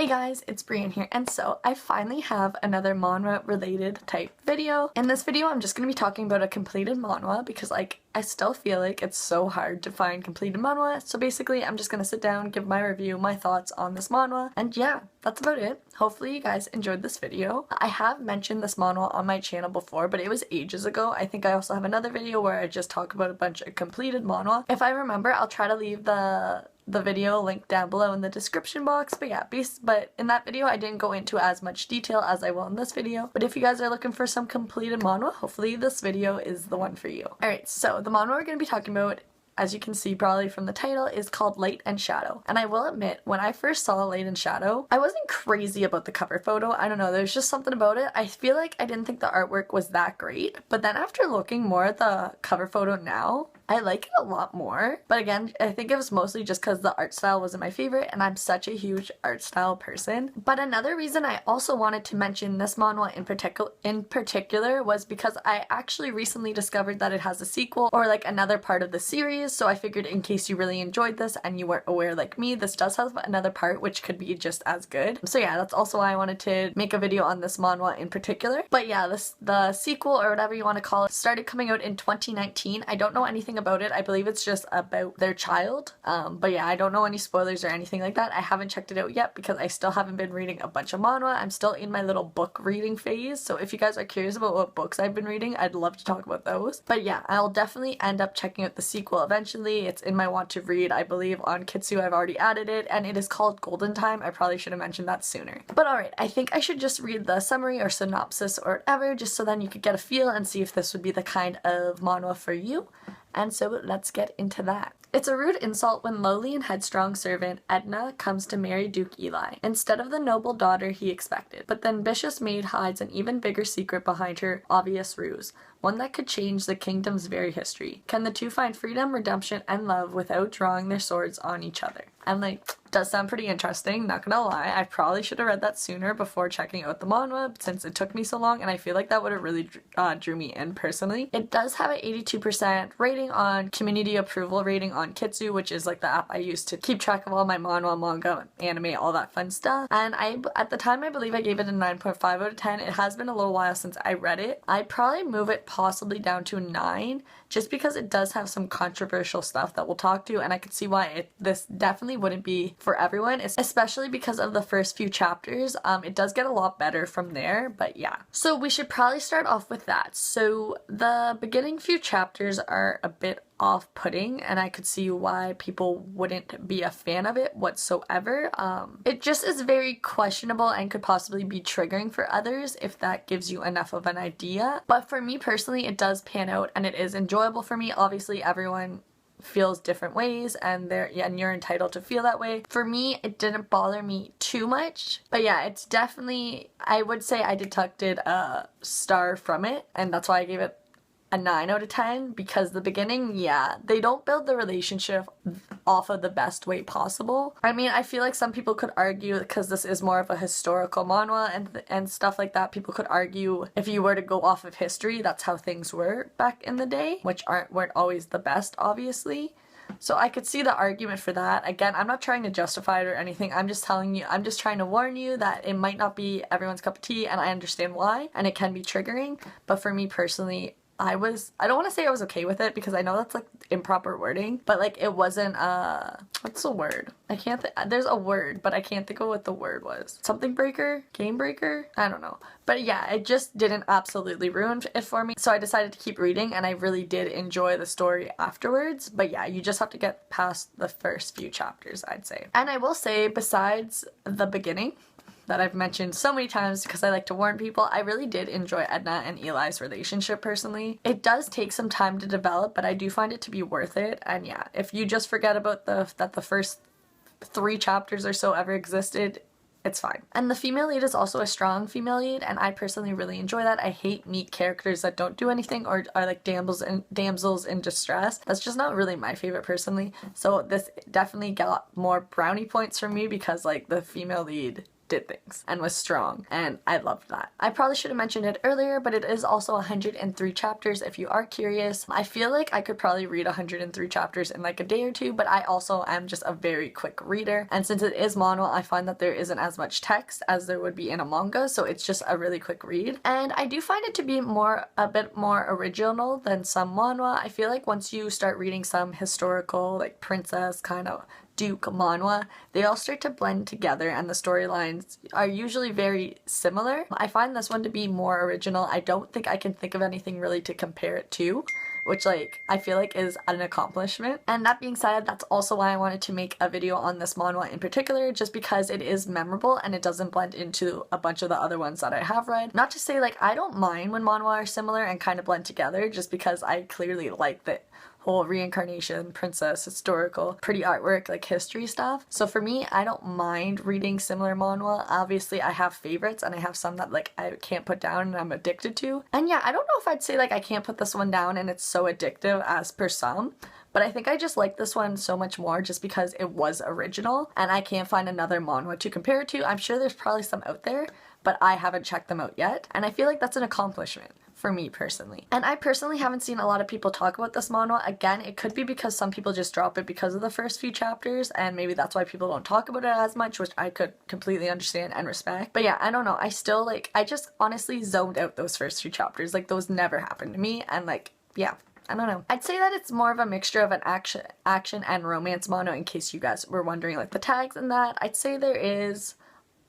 Hey guys, it's Brian here, and so I finally have another manhwa related type video. In this video, I'm just going to be talking about a completed manhwa because I still feel like it's so hard to find completed manhwa. So basically, I'm just going to sit down, give my review, my thoughts on this manhwa, and yeah, that's about it. Hopefully you guys enjoyed this video. I have mentioned this manhwa on my channel before, but it was ages ago. I think I also have another video where I just talk about a bunch of completed manhwa. If I remember, I'll try to leave the video link down below in the description box, but yeah, but in that video I didn't go into as much detail as I will in this video. But if you guys are looking for some completed manhwa, hopefully this video is the one for you. Alright, so the manhwa we're going to be talking about, as you can see probably from the title, is called Light and Shadow. And I will admit, when I first saw Light and Shadow, I wasn't crazy about the cover photo. I don't know, there's just something about it. I feel like I didn't think the artwork was that great, but then after looking more at the cover photo now, I like it a lot more. But again, I think it was mostly just because the art style wasn't my favorite, and I'm such a huge art style person. But another reason I also wanted to mention this manhwa in particular was because I actually recently discovered that it has a sequel, or like another part of the series, so I figured in case you really enjoyed this and you weren't aware like me, this does have another part which could be just as good. So yeah, that's also why I wanted to make a video on this manhwa in particular. But yeah, the sequel, or whatever you want to call it, started coming out in 2019. I don't know anything about it. I believe it's just about their child. But yeah, I don't know any spoilers or anything like that. I haven't checked it out yet because I still haven't been reading a bunch of manhwa. I'm still in my little book reading phase, so if you guys are curious about what books I've been reading, I'd love to talk about those. But yeah, I'll definitely end up checking out the sequel eventually. It's in my want to read, I believe, on Kitsu. I've already added it, and it is called Golden Time. I probably should have mentioned that sooner. But alright, I think I should just read the summary or synopsis or whatever, just so then you could get a feel and see if this would be the kind of manhwa for you. And so let's get into that. It's a rude insult when lowly and headstrong servant Edna comes to marry Duke Eli, instead of the noble daughter he expected. But the ambitious maid hides an even bigger secret behind her obvious ruse, one that could change the kingdom's very history. Can the two find freedom, redemption, and love without drawing their swords on each other? And does sound pretty interesting, not gonna lie. I probably should have read that sooner before checking out the manhwa, since it took me so long, and I feel like that would have really drew me in personally. It does have an 82% rating on community approval rating on Kitsu, which is like the app I use to keep track of all my manhwa, manga, anime, all that fun stuff. And at the time, I believe I gave it a 9.5 out of 10. It has been a little while since I read it. I'd probably move it possibly down to a 9, just because it does have some controversial stuff that we'll talk to, and I could see why this definitely wouldn't be for everyone, especially because of the first few chapters. It does get a lot better from there, but yeah. So we should probably start off with that. So the beginning few chapters are a bit off-putting, and I could see why people wouldn't be a fan of it whatsoever. It just is very questionable and could possibly be triggering for others if that gives you enough of an idea. But for me personally, it does pan out and it is enjoyable for me. Obviously, everyone feels different ways, and you're entitled to feel that way. For me, it didn't bother me too much, but yeah, it's definitely, I would say I deducted a star from it, and that's why I gave it a 9 out of 10, because the beginning, yeah, they don't build the relationship off of the best way possible. I mean, I feel like some people could argue, because this is more of a historical manhwa and stuff like that, people could argue if you were to go off of history, that's how things were back in the day, which weren't always the best, obviously. So I could see the argument for that. Again, I'm not trying to justify it or anything. I'm just telling you, I'm just trying to warn you that it might not be everyone's cup of tea, and I understand why, and it can be triggering. But for me personally, I don't want to say I was okay with it, because I know that's like improper wording, but like it wasn't, what's the word? There's a word, but I can't think of what the word was. Something breaker? Game breaker? I don't know. But yeah, it just didn't absolutely ruin it for me, so I decided to keep reading, and I really did enjoy the story afterwards. But yeah, you just have to get past the first few chapters, I'd say. And I will say, besides the beginning, that I've mentioned so many times because I like to warn people, I really did enjoy Edna and Eli's relationship personally. It does take some time to develop, but I do find it to be worth it. And yeah, if you just forget about that the first 3 chapters or so ever existed, it's fine. And the female lead is also a strong female lead, and I personally really enjoy that. I hate meek characters that don't do anything or are like damsels in distress. That's just not really my favorite personally. So this definitely got more brownie points from me because like the female lead did things and was strong, and I loved that. I probably should have mentioned it earlier, but it is also 103 chapters if you are curious. I feel like I could probably read 103 chapters in like a day or two, but I also am just a very quick reader, and since it is manhwa, I find that there isn't as much text as there would be in a manga, so it's just a really quick read. And I do find it to be a bit more original than some manhwa. I feel like once you start reading some historical, like princess kind of Duke manhwa, they all start to blend together and the storylines are usually very similar. I find this one to be more original. I don't think I can think of anything really to compare it to, which like I feel like is an accomplishment. And that being said, that's also why I wanted to make a video on this manhwa in particular, just because it is memorable and it doesn't blend into a bunch of the other ones that I have read. Not to say like I don't mind when manhwa are similar and kind of blend together, just because I clearly like the whole reincarnation, princess, historical, pretty artwork, like history stuff. So for me, I don't mind reading similar manhwa. Obviously, I have favorites and I have some that like I can't put down and I'm addicted to. And yeah, I don't know if I'd say like I can't put this one down and it's so addictive as per some. But I think I just like this one so much more just because it was original and I can't find another manhwa to compare it to. I'm sure there's probably some out there, but I haven't checked them out yet. And I feel like that's an accomplishment for me personally. And I personally haven't seen a lot of people talk about this manhwa. Again, it could be because some people just drop it because of the first few chapters, and maybe that's why people don't talk about it as much, which I could completely understand and respect. But yeah, I don't know. I still like, I just honestly zoned out those first few chapters. Like those never happened to me, and like, yeah. I don't know. I'd say that it's more of a mixture of an action and romance manhwa, in case you guys were wondering like the tags and that. I'd say there is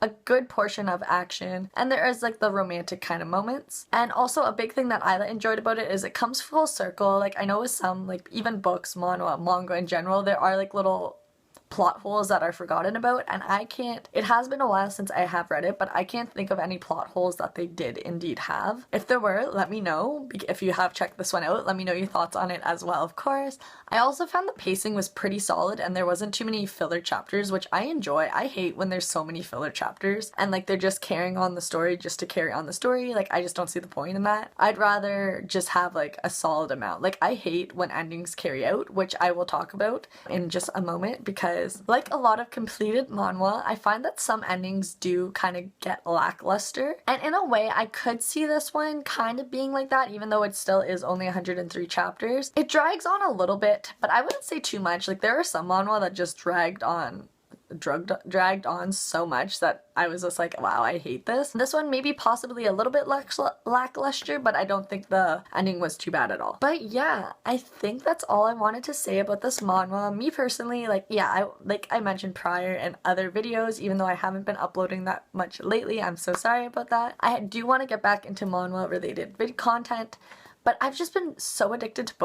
a good portion of action and there is like the romantic kind of moments. And also a big thing that I enjoyed about it is it comes full circle. Like I know with some like even books, manhwa, manga in general, there are like little plot holes that are forgotten about, and it has been a while since I have read it, but I can't think of any plot holes that they did indeed have. If there were, let me know. If you have checked this one out, let me know your thoughts on it as well, of course. I also found the pacing was pretty solid and there wasn't too many filler chapters, which I enjoy. I hate when there's so many filler chapters and like they're just carrying on the story just to carry on the story. Like I just don't see the point in that. I'd rather just have like a solid amount. Like I hate when endings carry out, which I will talk about in just a moment, because like a lot of completed manhwa, I find that some endings do kind of get lackluster. And in a way, I could see this one kind of being like that, even though it still is only 103 chapters. It drags on a little bit, but I wouldn't say too much. Like there are some manhwa that just dragged on so much that I was just like, wow, I hate this. This one maybe possibly a little bit lackluster, but I don't think the ending was too bad at all. But yeah, I think that's all I wanted to say about this manhwa. Me personally, like, yeah, like I mentioned prior in other videos, even though I haven't been uploading that much lately, I'm so sorry about that. I do want to get back into manhwa related video content, but I've just been so addicted to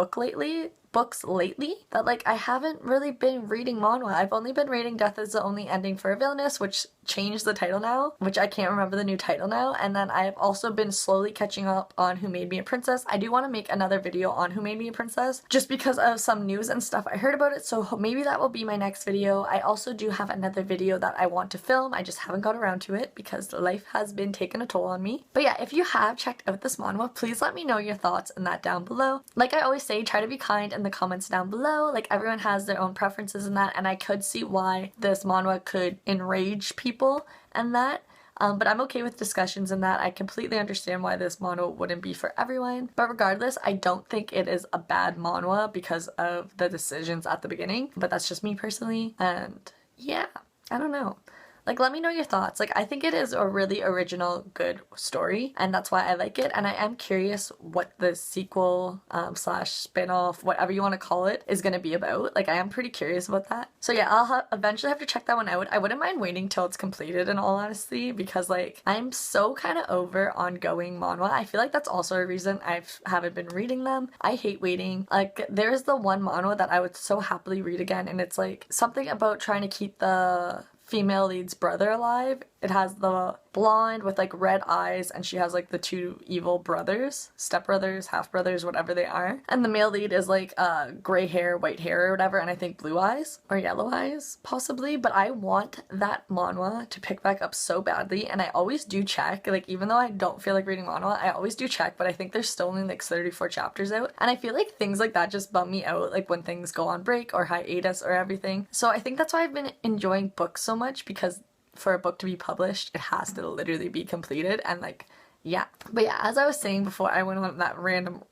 books lately that like I haven't really been reading manhwa. I've only been reading Death is the Only Ending for a Villainess, which changed the title now, which I can't remember the new title now. And then I've also been slowly catching up on Who Made Me a Princess. I do want to make another video on Who Made Me a Princess just because of some news and stuff I heard about it, so maybe that will be my next video. I also do have another video that I want to film. I just haven't got around to it because life has been taking a toll on me. But yeah, if you have checked out this manhwa, please let me know your thoughts in that down below. Like I always say, try to be kind in the comments down below. Like everyone has their own preferences in that, and I could see why this manhwa could enrage people and that. But I'm okay with discussions in that. I completely understand why this manhwa wouldn't be for everyone. But regardless, I don't think it is a bad manhwa because of the decisions at the beginning. But that's just me personally. And yeah, I don't know. Like, let me know your thoughts. Like, I think it is a really original, good story, and that's why I like it, and I am curious what the sequel slash spin-off, whatever you want to call it, is going to be about. Like, I am pretty curious about that. So yeah, I'll eventually have to check that one out. I wouldn't mind waiting till it's completed, in all honesty, because, like, I'm so kind of over ongoing manhwa. I feel like that's also a reason I haven't been reading them. I hate waiting. Like, there's the one manhwa that I would so happily read again, and it's, like, something about trying to keep the female lead's brother alive. It has the blonde with like red eyes, and she has like the two evil brothers, stepbrothers, half brothers, whatever they are. And the male lead is like gray hair, white hair or whatever, and I think blue eyes or yellow eyes possibly. But I want that manhwa to pick back up so badly, and I always do check. Like, even though I don't feel like reading manhwa, I always do check, but I think there's still only like 34 chapters out, and I feel like things like that just bum me out, like when things go on break or hiatus or everything. So I think that's why I've been enjoying books so much, because for a book to be published, it has to literally be completed, and like, yeah. But yeah, as I was saying before I went on that random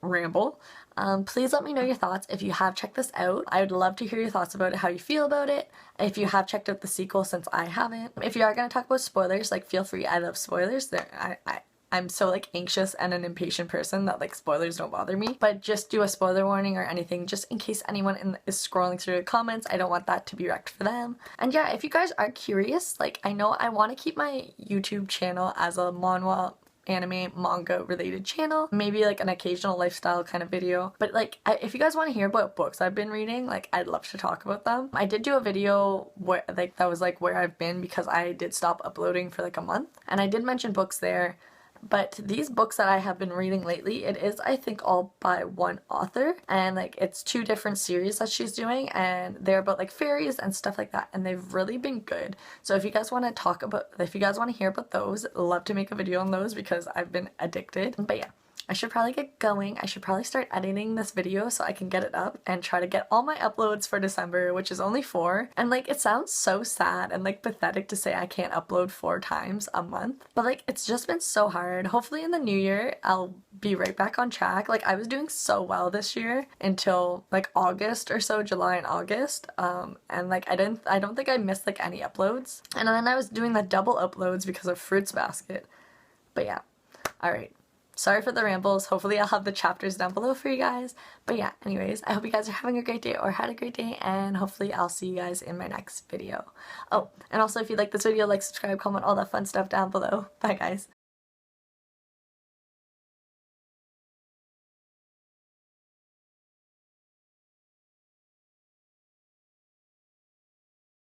ramble, please let me know your thoughts if you have checked this out. I would love to hear your thoughts about it, how you feel about it, if you have checked out the sequel, since I haven't. If you are going to talk about spoilers, like, feel free. I love spoilers. I'm so like anxious and an impatient person that like spoilers don't bother me, but just do a spoiler warning or anything just in case anyone is scrolling through the comments. I don't want that to be wrecked for them. And yeah, if you guys are curious, like, I know I want to keep my YouTube channel as a manhwa, anime, manga related channel, maybe like an occasional lifestyle kind of video, but like, if you guys want to hear about books I've been reading, like, I'd love to talk about them. I did do a video where like that was like where I've been, because I did stop uploading for like a month, and I did mention books there. But these books that I have been reading lately, it is, I think, all by one author, and like, it's 2 different series that she's doing, and they're about like fairies and stuff like that, and they've really been good. So if you guys want to hear about those, I'd love to make a video on those because I've been addicted. But yeah, I should probably get going. I should probably start editing this video so I can get it up and try to get all my uploads for December, which is only 4. And like, it sounds so sad and like pathetic to say I can't upload 4 times a month, but like, it's just been so hard. Hopefully in the new year I'll be right back on track. Like, I was doing so well this year until like August or so, July and August, and like, I don't think I missed like any uploads, and then I was doing the double uploads because of Fruits Basket. But yeah, alright. Sorry for the rambles. Hopefully I'll have the chapters down below for you guys. But yeah, anyways, I hope you guys are having a great day or had a great day, and hopefully I'll see you guys in my next video. Oh, and also if you like this video, like, subscribe, comment, all that fun stuff down below. Bye guys.